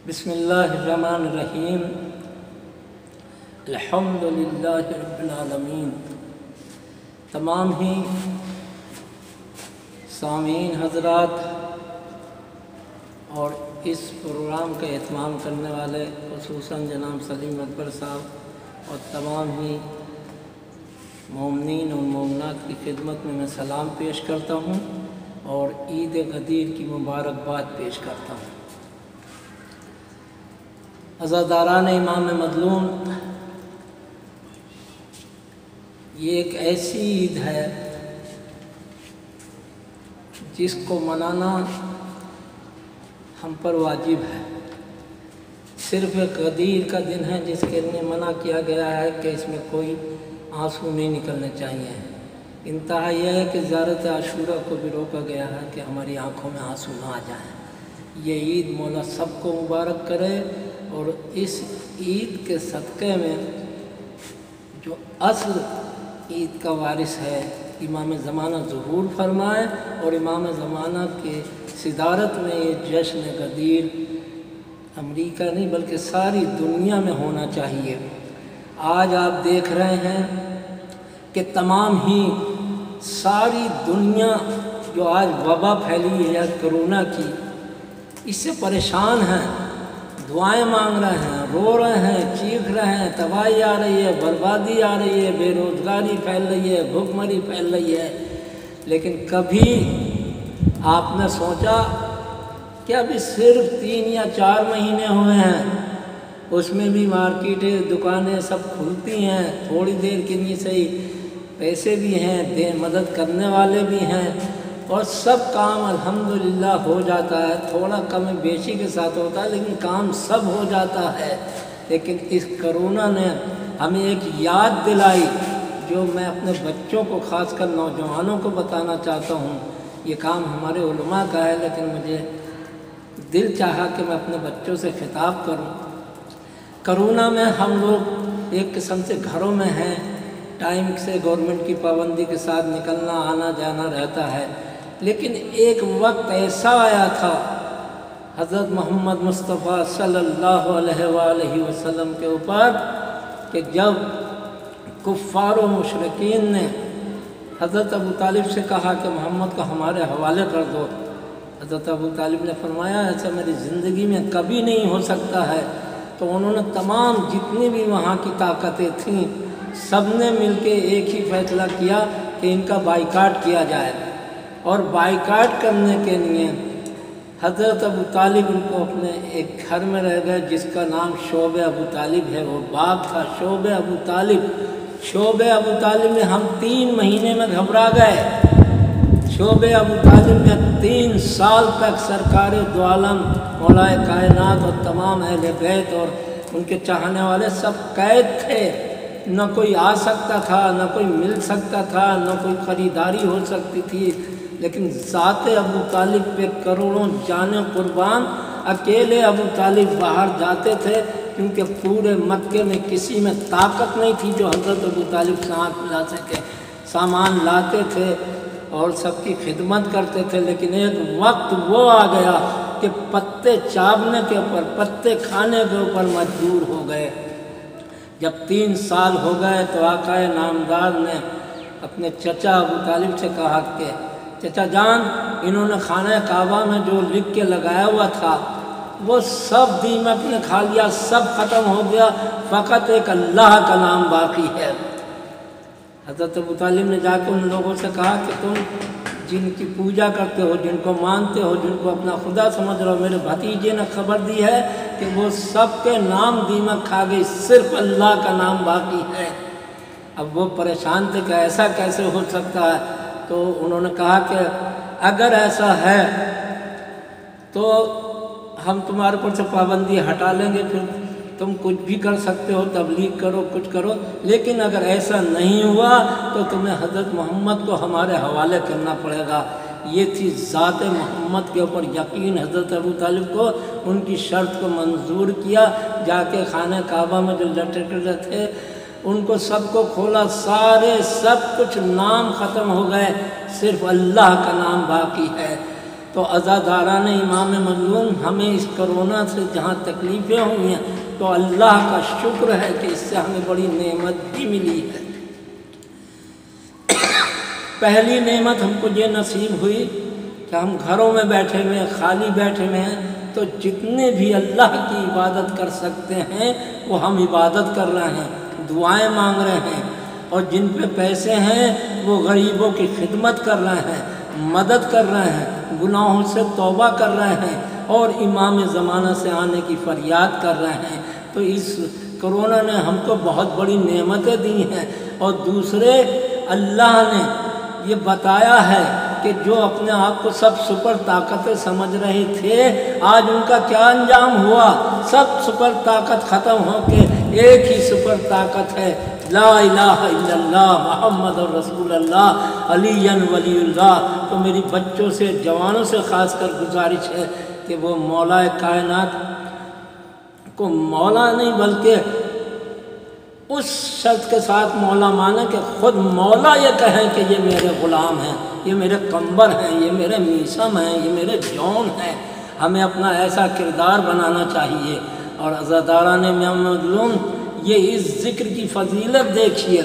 بسم اللہ الرحمن الرحیم الحمدللہ رب العالمین۔ تمام ہی سامعین حضرات اور اس پروگرام کا اہتمام کرنے والے خصوصاً جناب سلیم اکبر صاحب اور تمام ہی مومنین اور مومنات کی خدمت میں سلام پیش کرتا ہوں اور عید غدیر کی مبارکباد پیش کرتا ہوں۔ عزاداران امام مظلوم، یہ ایک ایسی عید ہے جس کو منانا ہم پر واجب ہے۔ صرف ایک غدیر کا دن ہے جس کے لیے منع کیا گیا ہے کہ اس میں کوئی آنسو نہیں نکلنے چاہیے۔ انتہا یہ ہے کہ زیارت عاشورہ کو بھی روکا گیا ہے کہ ہماری آنکھوں میں آنسو نہ آ جائیں۔ یہ عید مولا سب کو مبارک کرے اور اس عید کے صدقے میں جو اصل عید کا وارث ہے امام زمانہ ظہور فرمائے اور امام زمانہ کے صدارت میں یہ جشن غدیر امریکہ نہیں بلکہ ساری دنیا میں ہونا چاہیے۔ آج آپ دیکھ رہے ہیں کہ تمام ہی ساری دنیا جو آج وبا پھیلی ہے کرونا کی، اس سے پریشان ہیں، دعائیں مانگ رہے ہیں، رو رہے ہیں، چیخ رہے ہیں، تباہی آ رہی ہے، بربادی آ رہی ہے، بے روزگاری پھیل رہی ہے، بھوک مری پھیل رہی ہے۔ لیکن کبھی آپ نے سوچا کہ ابھی صرف 3 یا 4 مہینے ہوئے ہیں، اس میں بھی مارکیٹیں دکانیں سب کھلتی ہیں، تھوڑی دیر کے لیے صحیح، پیسے بھی ہیں، مدد کرنے والے بھی ہیں اور سب کام الحمدللہ ہو جاتا ہے، تھوڑا کم بیشی کے ساتھ ہوتا ہے لیکن کام سب ہو جاتا ہے۔ لیکن اس کرونا نے ہمیں ایک یاد دلائی جو میں اپنے بچوں کو خاص کر نوجوانوں کو بتانا چاہتا ہوں۔ یہ کام ہمارے علماء کا ہے لیکن مجھے دل چاہا کہ میں اپنے بچوں سے خطاب کروں۔ کرونا میں ہم لوگ ایک قسم سے گھروں میں ہیں، ٹائم سے گورنمنٹ کی پابندی کے ساتھ نکلنا آنا جانا رہتا ہے، لیکن ایک وقت ایسا آیا تھا حضرت محمد مصطفیٰ صلی اللہ علیہ وآلہ وسلم کے اوپر کہ جب کفار و مشرکین نے حضرت ابو طالب سے کہا کہ محمد کو ہمارے حوالے کر دو، حضرت ابو طالب نے فرمایا ایسا میری زندگی میں کبھی نہیں ہو سکتا ہے۔ تو انہوں نے تمام جتنی بھی وہاں کی طاقتیں تھیں سب نے مل کے ایک ہی فیصلہ کیا کہ ان کا بائیکاٹ کیا جائے، اور بائیکاٹ کرنے کے لیے حضرت ابو طالب ان کو اپنے ایک گھر میں رہ گئے جس کا نام شعب ابو طالب ہے، وہ باغ تھا شعب ابو طالب۔ شعب ابو طالب میں ہم 3 مہینے میں گھبرا گئے۔ شعب ابو طالب میں 3 سال تک سرکار دو عالم مولا کائنات اور تمام اہل بیت اور ان کے چاہنے والے سب قید تھے، نہ کوئی آ سکتا تھا، نہ کوئی مل سکتا تھا، نہ کوئی خریداری ہو سکتی تھی، لیکن ذات ابو طالب پہ کروڑوں جانیں قربان۔ اکیلے ابو طالب باہر جاتے تھے کیونکہ پورے مکے میں کسی میں طاقت نہیں تھی جو حضرت ابو طالب سے ہاتھ ملا سکے۔ سامان لاتے تھے اور سب کی خدمت کرتے تھے، لیکن ایک وقت وہ آ گیا کہ پتے چابنے کے اوپر، پتے کھانے کے اوپر مجبور ہو گئے۔ جب 3 سال ہو گئے تو آقا نامدار نے اپنے چچا ابو طالب سے کہا کہ چچا جان، انہوں نے خانہ کعبہ میں جو لکھ کے لگایا ہوا تھا وہ سب دیمک نے کھا لیا، سب ختم ہو گیا، فقط ایک اللہ کا نام باقی ہے۔ حضرت ابو طالب نے جا کے ان لوگوں سے کہا کہ تم جن کی پوجا کرتے ہو، جن کو مانتے ہو، جن کو اپنا خدا سمجھ رہے ہو، میرے بھتیجے نے خبر دی ہے کہ وہ سب کے نام دیمک کھا گئی، صرف اللہ کا نام باقی ہے۔ اب وہ پریشان تھے کہ ایسا کیسے ہو سکتا ہے، تو انہوں نے کہا کہ اگر ایسا ہے تو ہم تمہارے اوپر سے پابندی ہٹا لیں گے، پھر تم کچھ بھی کر سکتے ہو، تبلیغ کرو، کچھ کرو، لیکن اگر ایسا نہیں ہوا تو تمہیں حضرت محمد کو ہمارے حوالے کرنا پڑے گا۔ یہ تھی ذات محمد کے اوپر یقین۔ حضرت ابو طالب کو ان کی شرط کو منظور کیا، جا کے خانہ کعبہ میں جو لٹکے تھے ان کو سب کو کھولا، سب کچھ نام ختم ہو گئے، صرف اللہ کا نام باقی ہے۔ تو عزاداران امام مظلوم ہمیں اس کرونا سے جہاں تکلیفیں ہوئی ہیں تو اللہ کا شکر ہے کہ اس سے ہمیں بڑی نعمت بھی ملی ہے۔ پہلی نعمت ہم کو یہ نصیب ہوئی کہ ہم گھروں میں بیٹھے ہوئے ہیں، خالی بیٹھے ہوئے ہیں، تو جتنے بھی اللہ کی عبادت کر سکتے ہیں وہ ہم عبادت کر رہے ہیں، دعائیں مانگ رہے ہیں، اور جن پہ پیسے ہیں وہ غریبوں کی خدمت کر رہے ہیں، مدد کر رہے ہیں، گناہوں سے توبہ کر رہے ہیں، اور امام زمانہ سے آنے کی فریاد کر رہے ہیں۔ تو اس کرونا نے ہم کو بہت بڑی نعمتیں دی ہیں۔ اور دوسرے، اللہ نے یہ بتایا ہے کہ جو اپنے آپ کو سب سپر طاقتیں سمجھ رہے تھے، آج ان کا کیا انجام ہوا؟ سب سپر طاقت ختم ہو کے ایک ہی سپر طاقت ہے، لا الہ الا اللہ محمد رسول اللہ علی ولی اللہ۔ تو میری بچوں سے، جوانوں سے خاص کر گزارش ہے کہ وہ مولا کائنات کو مولا نہیں بلکہ اس شرط کے ساتھ مولا مانے کہ خود مولا یہ کہیں کہ یہ میرے غلام ہیں، یہ میرے قمبر ہیں، یہ میرے میثم ہیں، یہ میرے جون ہیں۔ ہمیں اپنا ایسا کردار بنانا چاہیے۔ اور عزاداران امام مظلوم، یہ اس ذکر کی فضیلت دیکھیے،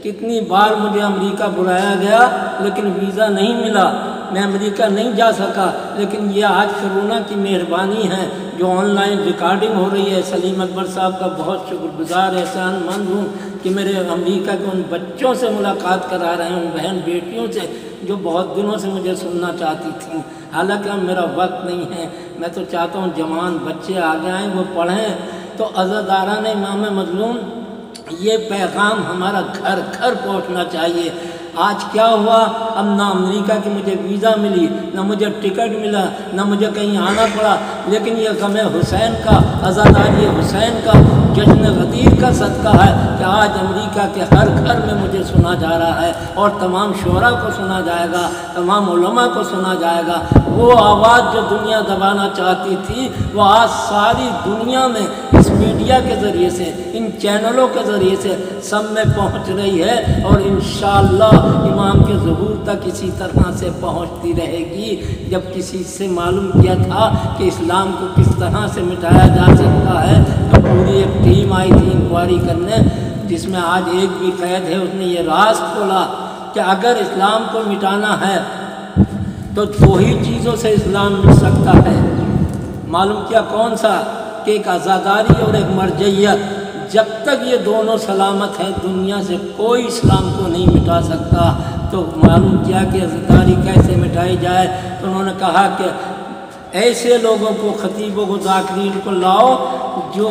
کتنی بار مجھے امریکہ بلایا گیا لیکن ویزا نہیں ملا، میں امریکہ نہیں جا سکا، لیکن یہ آج کرونا کی مہربانی ہے جو آن لائن ریکارڈنگ ہو رہی ہے۔ سلیم اکبر صاحب کا بہت شکر گزار احسان مند ہوں کہ میرے امریکہ کے ان بچوں سے ملاقات کرا رہے ہیں، ان بہن بیٹیوں سے جو بہت دنوں سے مجھے سننا چاہتی تھیں۔ حالانکہ میرا وقت نہیں ہے، میں تو چاہتا ہوں جوان بچے آگے آئیں، وہ پڑھیں۔ تو عزاداران امام مظلوم، یہ پیغام ہمارا گھر گھر پہنچنا چاہیے۔ آج کیا ہوا؟ اب نہ امریکہ کی مجھے ویزا ملی، نہ مجھے ٹکٹ ملا، نہ مجھے کہیں آنا پڑا، لیکن یہ غم حسین کا، عزاداری حسین کا، جشن غدیر کا صدقہ ہے کہ آج امریکہ کے ہر گھر میں مجھے سنا جا رہا ہے، اور تمام شعراء کو سنا جائے گا، تمام علماء کو سنا جائے گا۔ وہ آواز جو دنیا دبانا چاہتی تھی، وہ آج ساری دنیا میں اس میڈیا کے ذریعے سے، ان چینلوں کے ذریعے سے سب میں پہنچ رہی ہے، اور انشاءاللہ امام کے ظہور تک اسی طرح سے پہنچتی رہے گی۔ جب کسی سے معلوم کیا تھا کہ اسلام کو کس طرح سے مٹایا جا سکتا ہے، تو پوری ایک ٹیم آئی تھی انکوائری کرنے، جس میں آج ایک بھی قید ہے۔ اس نے یہ راز کھولا کہ اگر اسلام کو مٹانا ہے تو دو ہی چیزوں سے اسلام مٹ سکتا ہے۔ معلوم کیا کون سا؟ کہ ایک عزاداری اور ایک مرجعیت۔ جب تک یہ دونوں سلامت ہیں، دنیا سے کوئی اسلام کو نہیں مٹا سکتا۔ تو معلوم کیا کہ عزاداری کیسے مٹائی جائے؟ تو انہوں نے کہا کہ ایسے لوگوں کو، خطیبوں کو، ذاکرین کو لاؤ جو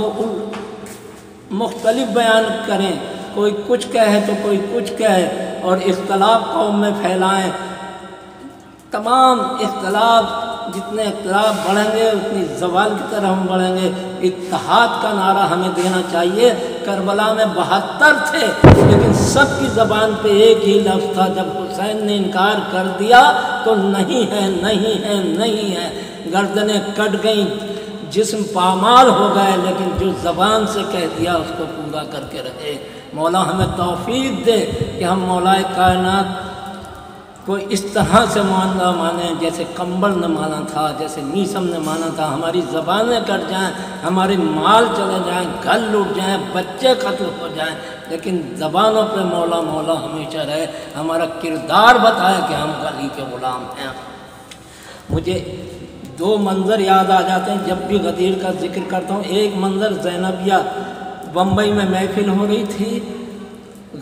مختلف بیان کریں، کوئی کچھ کہے تو کوئی کچھ کہے، اور اختلاف قوم میں پھیلائیں۔ تمام اختلاف، جتنے اختلاف بڑھیں گے اتنی زوال کی طرف ہم بڑھیں گے۔ اتحاد کا نعرہ ہمیں دینا چاہیے۔ کربلا میں 72 تھے، لیکن سب کی زبان پہ ایک ہی لفظ تھا۔ جب حسین نے انکار کر دیا تو نہیں ہے، نہیں ہے، نہیں ہے۔ گردنیں کٹ گئیں، جسم پامال ہو گئے، لیکن جو زبان سے کہہ دیا اس کو پورا کر کے رہے۔ مولا ہمیں توفیق دے کہ ہم مولا کائنات کو اس طرح سے معاملہ مانیں جیسے قمبر نے مانا تھا، جیسے میثم نے مانا تھا۔ ہماری زبانیں کٹ جائیں، ہمارے مال چلے جائیں، گھر لوٹ جائیں، بچے قتل ہو جائیں، لیکن زبانوں پہ مولا مولا ہمیشہ رہے۔ ہمارا کردار بتائے کہ ہم علی کے غلام ہیں۔ مجھے 2 منظر یاد آ جاتے ہیں جب بھی غدیر کا ذکر کرتا ہوں۔ ایک منظر زینبیہ، بمبئی میں محفل ہو رہی تھی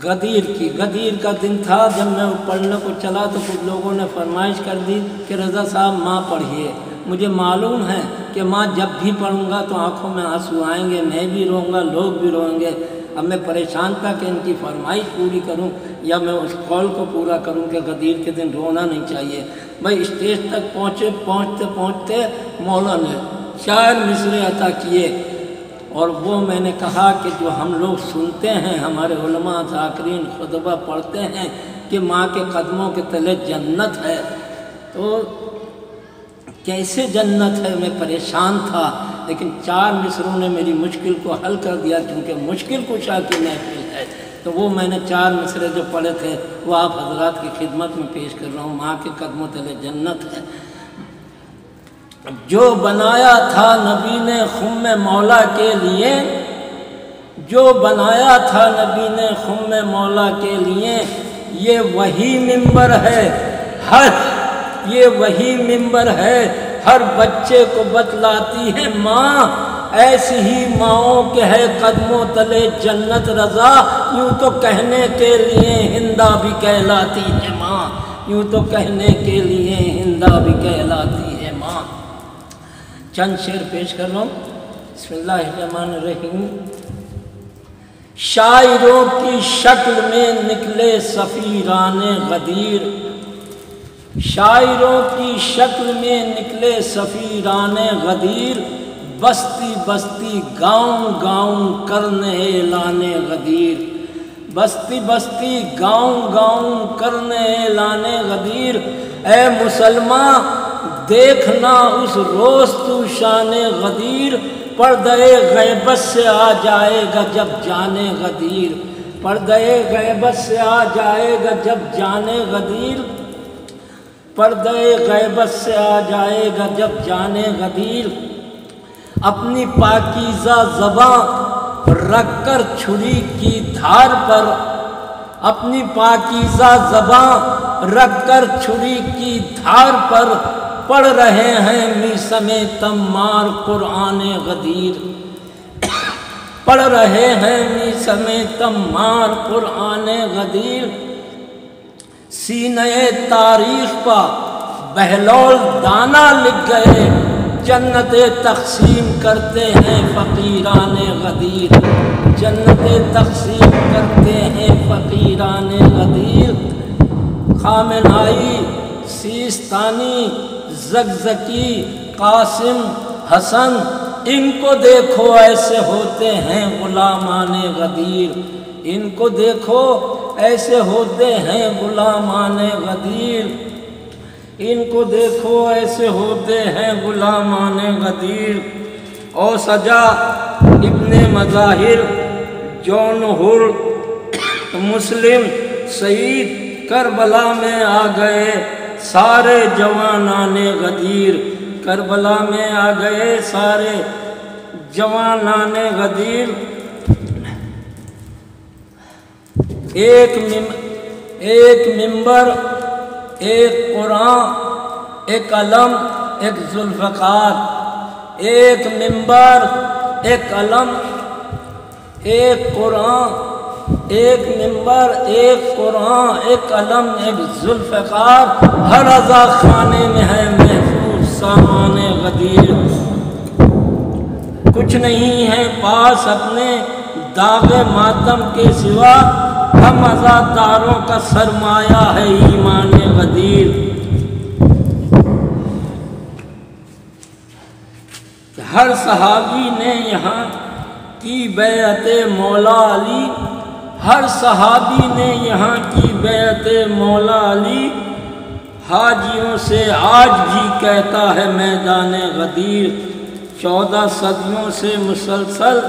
غدیر کی۔ غدیر کا دن تھا۔ جب میں پڑھنے کو چلا تو کچھ لوگوں نے فرمائش کر دی کہ رضا صاحب ماں پڑھیے۔ مجھے معلوم ہے کہ ماں جب بھی پڑھوں گا تو آنکھوں میں آنسو آئیں گے، میں بھی روؤں گا، لوگ بھی روئیں گے۔ اب میں پریشان تھا کہ ان کی فرمائش پوری کروں یا میں اس قول کو پورا کروں کہ غدیر کے دن رونا نہیں چاہیے۔ بھائی اسٹیج تک پہنچتے مولا نے 4 مصرے عطا کیے، اور وہ میں نے کہا کہ جو ہم لوگ سنتے ہیں، ہمارے علماء ذاکرین خطبہ پڑھتے ہیں کہ ماں کے قدموں کے تلے جنت ہے، تو کیسے جنت ہے؟ میں پریشان تھا، لیکن 4 مصروں نے میری مشکل کو حل کر دیا، کیونکہ مشکل کشا کی محفل ہے۔ تو وہ میں نے 4 مصرے جو پڑھے تھے وہ آپ حضرات کی خدمت میں پیش کر رہا ہوں۔ ماں کے قدموں تلے جنت ہے۔ جو بنایا تھا نبی نے خم مولا کے لیے، جو بنایا تھا نبی نے خم مولا کے لیے، یہ وہی منبر ہے، یہ وہی منبر ہے، ہر بچے کو بتلاتی ہے ماں، ایسی ہی ماؤں کے ہے قدموں تلے جنت رضا، یوں تو کہنے کے لیے ہندا بھی کہلاتی ہے ماں، یوں تو کہنے کے لیے ہندا بھی کہلاتی ہے ماں۔ چند شعر پیش کر رہا ہوں، بسم اللہ الرحمن الرحیم۔ شاعروں کی شکل میں نکلے سفیران غدیر، شاعروں کی شکل میں نکلے سفیران غدیر، بستی بستی گاؤں گاؤں کرنے اعلان غدیر، بستی بستی گاؤں گاؤں کرنے اعلان غدیر۔ اے مسلمان دیکھنا اس روز تو شان غدیر، پردہ غیبت سے آ جائے گا جب جانے غدیر، پردہ غیبت سے آ جائے گا جب جانے غدیر، پردہ غیبت سے آ جائے گا جب جانے غدیر۔ اپنی پاکیزہ زباں رکھ کر چھری کی دھار پر، اپنی پاکیزہ زباں رکھ کر چھری کی دھار پر، پڑھ رہے ہیں میثم تمار قرآن غدیر، پڑھ رہے ہیں میثم تمار قرآن غدیر۔ سینہ تاریخ پا بہلول دانا لکھ گئے، جنت تقسیم کرتے ہیں فقیران غدیر، جنت تقسیم کرتے ہیں فقیران غدیر۔ خامنائی، سیستانی، زگزکی، قاسم، حسن، ان کو دیکھو ایسے ہوتے ہیں غلامان غدیر، ان کو دیکھو ایسے ہوتے ہیں غلامان غدیر، ان کو دیکھو ایسے ہوتے ہیں غلامان غدیر۔ او سجا ابن مظاہر، جونہر، مسلم، سعید، کربلا میں آ گئے سارے جوانان غدیر، کربلا میں آ گئے سارے جوانان غدیر۔ ایک منبر، ایک قرآن، ایک علم، ایک ذوالفقار، ایک منبر، ایک علم، ایک قرآن، ایک منبر، ایک قرآن، ایک علم، ایک ذوالفقار، ہر عزا خانے میں ہے محفوظ سامان غدیر۔ کچھ نہیں ہے پاس اپنے داغ ماتم کے سوا، ہم عزاداروں کا سرمایہ ہے ایمان غدیر۔ ہر صحابی نے یہاں کی بیعت مولا علی، ہر صحابی نے یہاں کی بیعت مولا علی، حاجیوں سے آج بھی کہتا ہے میدان غدیر۔ 14 صدیوں سے مسلسل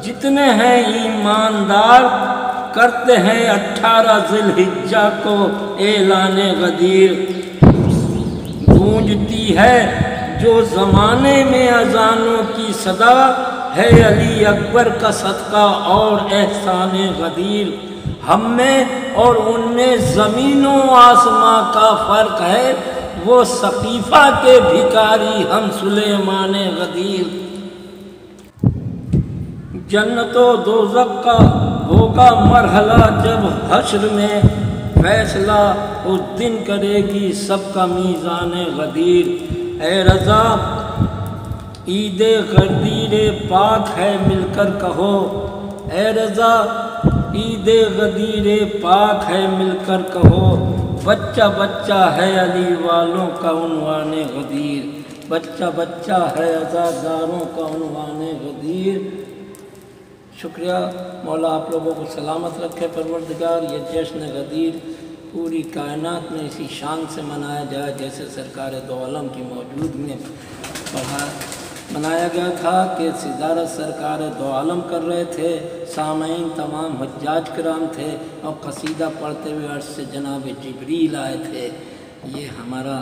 جتنے ہیں ایماندار، کرتے ہیں 18 ذی الحجہ کو اعلان غدیر۔ گونجتی ہے جو زمانے میں اذانوں کی صدا، ہے علی اکبر کا صدقہ اور احسان غدیر۔ ہم میں اور ان میں زمین و آسماں کا فرق ہے، وہ سقیفہ کے بھکاری ہم سلیمان غدیر۔ جنت و دوزخ کا ہوگا مرحلہ جب حشر میں فیصلہ، اس دن کرے گی سب کا میزان غدیر۔ اے رضا عید غدیر پاک ہے مل کر کہو، اے رضا عید غدیر پاک ہے مل کر کہو، بچہ بچہ ہے علی والوں کا عنوان غدیر، بچہ بچہ ہے عزاداروں کا عنوان غدیر۔ شکریہ، مولا آپ لوگوں کو سلامت رکھے پروردگار۔ یہ جشن غدیر پوری کائنات میں اسی شان سے منایا جائے جیسے سرکار دو عالم کی موجود میں منایا گیا تھا کہ صدارت سرکار دو عالم کر رہے تھے، سامعین تمام حجاج کرام تھے اور قصیدہ پڑھتے ہوئے عرش سے جناب جبریل آئے تھے۔ یہ ہمارا